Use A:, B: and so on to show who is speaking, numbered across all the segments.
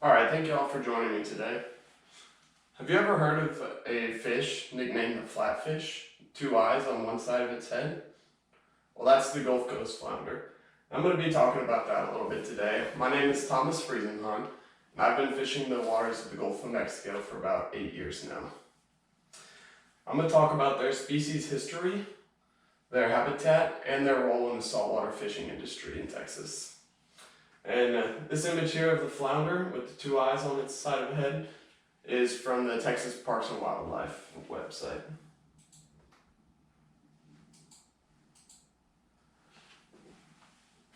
A: Alright, thank you all for joining me today. Have you ever heard of a fish nicknamed the flatfish? 2 eyes on one side of its head? Well, that's the Gulf Coast flounder. I'm going to be talking about that a little bit today. My name is Thomas Friesenhahn, and I've been fishing the waters of the Gulf of Mexico for about 8 years now. I'm going to talk about their species history, their habitat, and their role in the saltwater fishing industry in Texas. And this image here of the flounder with the 2 eyes on its side of the head is from the Texas Parks and Wildlife website.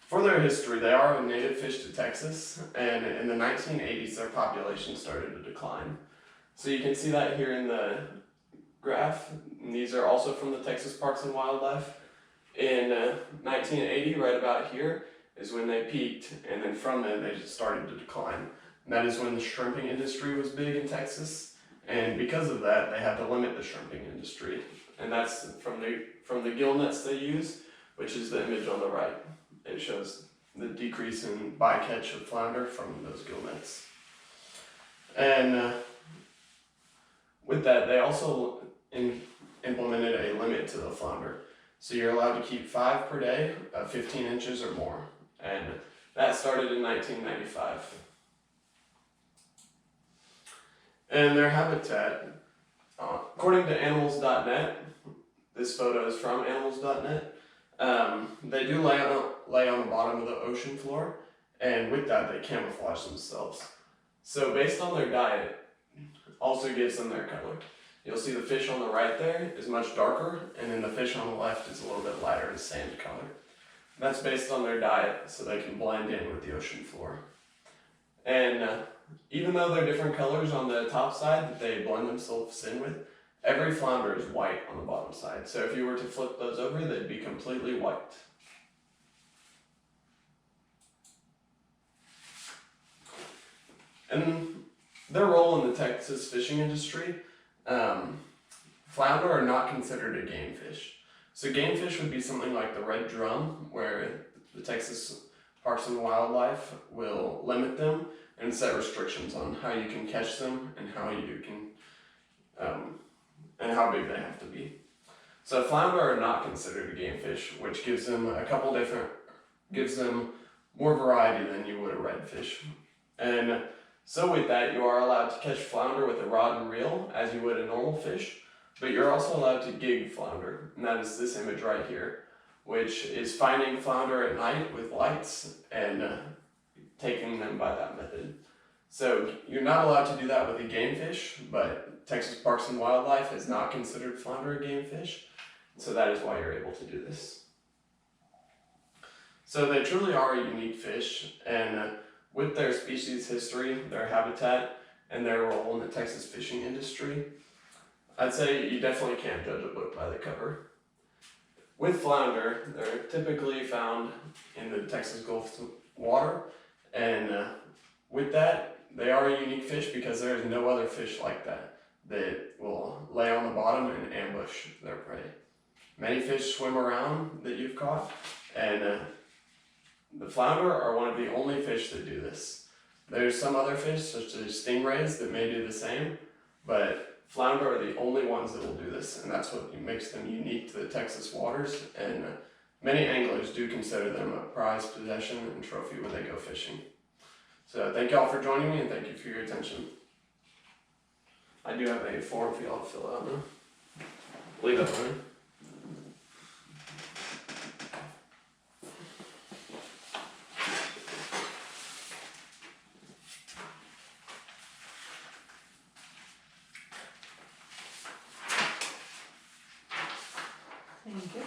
A: For their history, they are a native fish to Texas, and in the 1980s their population started to decline. So you can see that here in the graph, and these are also from the Texas Parks and Wildlife. In 1980, right about here, is when they peaked, and then from then they just started to decline. And that is when the shrimping industry was big in Texas, and because of that they had to limit the shrimping industry. And that's from the gill nets they use, which is the image on the right. It shows the decrease in bycatch of flounder from those gill nets. And with that, they also implemented a limit to the flounder. So you're allowed to keep 5 per day of 15 inches or more. And that started in 1995. And their habitat, according to animals.net, this photo is from animals.net, they do lay on the bottom of the ocean floor, and with that they camouflage themselves. So based on their diet, also gives them their color. You'll see the fish on the right there is much darker, and then the fish on the left is a little bit lighter in sand color. That's based on their diet, so they can blend in with the ocean floor. And even though they're different colors on the top side that they blend themselves in with, every flounder is white on the bottom side. So if you were to flip those over, they'd be completely white. And their role in the Texas fishing industry, flounder are not considered a game fish. So game fish would be something like the red drum, where the Texas Parks and Wildlife will limit them and set restrictions on how you can catch them and how you can, and how big they have to be. So flounder are not considered a game fish, which gives them more variety than you would a redfish. And so with that, you are allowed to catch flounder with a rod and reel as you would a normal fish, but you're also allowed to gig flounder, and that is this image right here, which is finding flounder at night with lights and taking them by that method. So you're not allowed to do that with a game fish, but Texas Parks and Wildlife has not considered flounder a game fish, so that is why you're able to do this. So they truly are a unique fish, and with their species history, their habitat, and their role in the Texas fishing industry, I'd say you definitely can't judge a book by the cover. With flounder, they're typically found in the Texas Gulf water, and with that, they are a unique fish because there is no other fish like that will lay on the bottom and ambush their prey. Many fish swim around that you've caught, and the flounder are one of the only fish that do this. There's some other fish, such as stingrays, that may do the same, but flounder are the only ones that will do this, and that's what makes them unique to the Texas waters, and many anglers do consider them a prized possession and trophy when they go fishing. So thank y'all for joining me, and thank you for your attention. I do have a form for y'all to fill out now. Leave that running.
B: Thank you.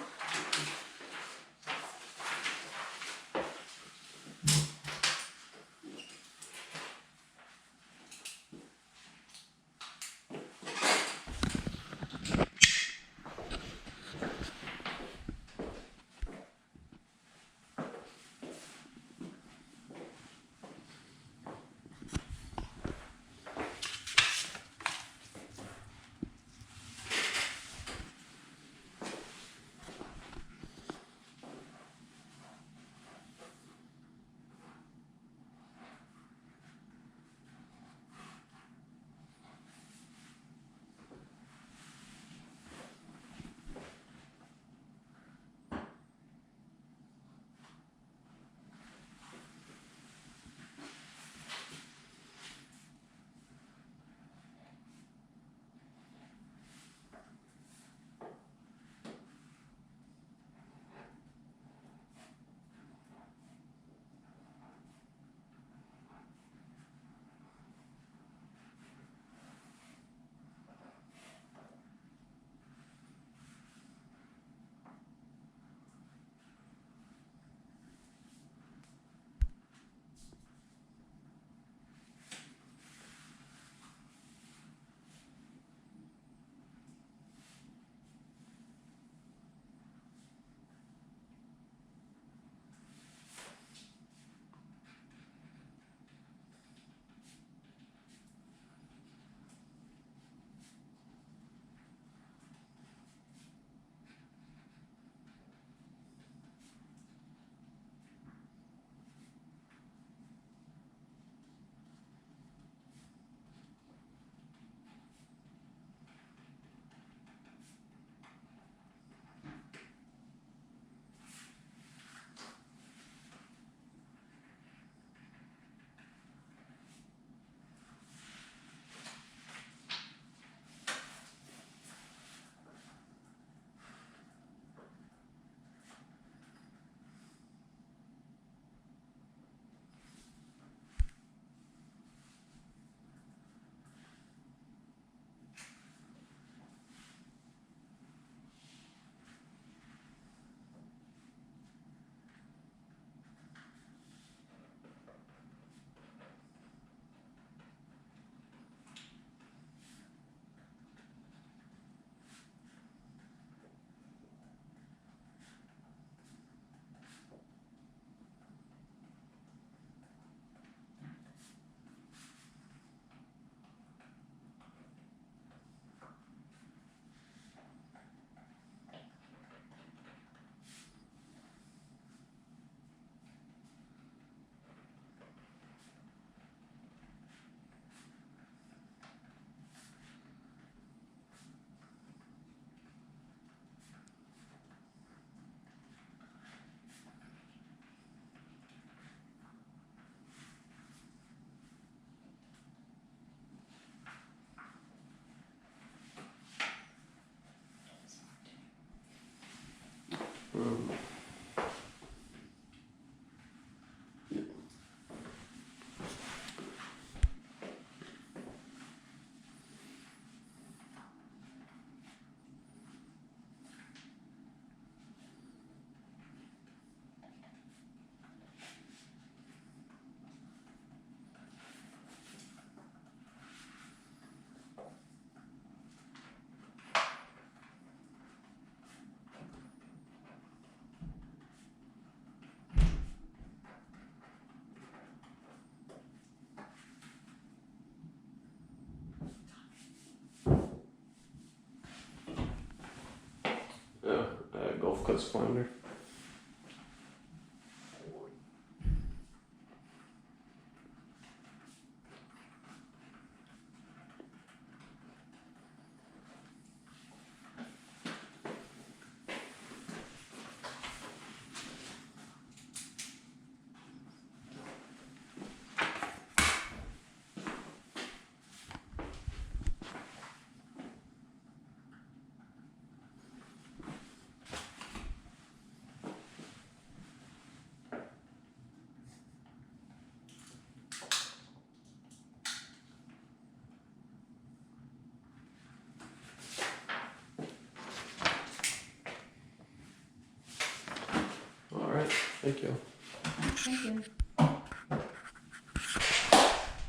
A: southwest flounder. All right, thank you.
B: Thank you.